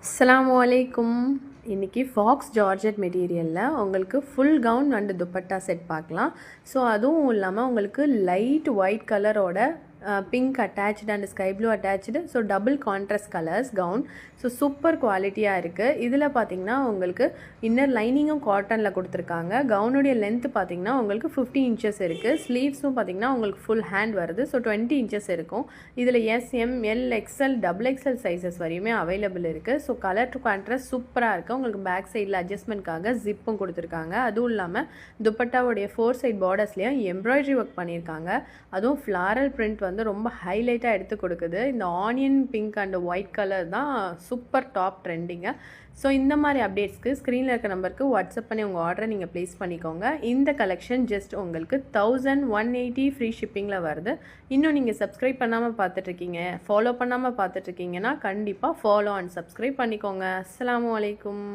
அஸ்ஸலாமு அலைக்கும். இன்றைக்கி ஃபாக்ஸ் ஜார்ஜெட் மெட்டீரியலில் உங்களுக்கு full gown and dupatta set பார்க்கலாம். ஸோ அதுவும் இல்லாமல் உங்களுக்கு லைட் ஒயிட் கலரோட pink attached and sky blue attached. So double contrast colours gown. So super குவாலிட்டியாக இருக்குது. இதில் பார்த்திங்கன்னா உங்களுக்கு இன்னர் லைனிங்கும் காட்டனில் கொடுத்துருக்காங்க. கவுனுடைய லென்த்து பார்த்திங்கன்னா உங்களுக்கு 50 இன்ச்சஸ் இருக்குது. ஸ்லீவ்ஸும் பார்த்திங்கன்னா உங்களுக்கு ஃபுல் ஹேண்ட் வருது. ஸோ 20 இன்ச்சஸ் இருக்கும். இதில் S M L XL double XL sizes வரையுமே அவைலபிள் இருக்குது. ஸோ கலர் டு கான்ட்ராஸ்ட் சூப்பராக இருக்குது. உங்களுக்கு பேக் சைடில் அட்ஜஸ்ட்மெண்ட்காக ஜிப்பும் கொடுத்துருக்காங்க. அதுவும் இல்லாமல் துப்பட்டாவுடைய 4 சைட் பார்டர்ஸ்லேயும் எம்ப்ராய்டரி ஒர்க் பண்ணியிருக்காங்க. அதுவும் ஃப்ளாரல் பிரிண்ட் வந்து ரொம்ப ஹைலைட்டாக எடுத்து கொடுக்குது. இந்த onion pink and white colour தான் சூப்பர் டாப் ட்ரெண்டிங்க. ஸோ இந்த மாதிரி அப்டேட்ஸ்க்கு ஸ்க்ரீனில் இருக்க நம்பருக்கு வாட்ஸ்அப் பண்ணி உங்கள் ஆர்டரை நீங்கள் ப்ளேஸ் பண்ணிக்கோங்க. இந்த கலெக்ஷன் ஜஸ்ட் உங்களுக்கு 1180 ஃப்ரீ ஷிப்பிங்கில் வருது. இன்னும் நீங்கள் சப்ஸ்கிரைப் பண்ணாமல் பார்த்துட்ருக்கீங்க, ஃபாலோ பண்ணாமல் பார்த்துட்ருக்கீங்கன்னா கண்டிப்பாக ஃபாலோ அண்ட் சப்ஸ்கிரைப் பண்ணிக்கோங்க. அஸ்ஸலாமு அலைக்கும்.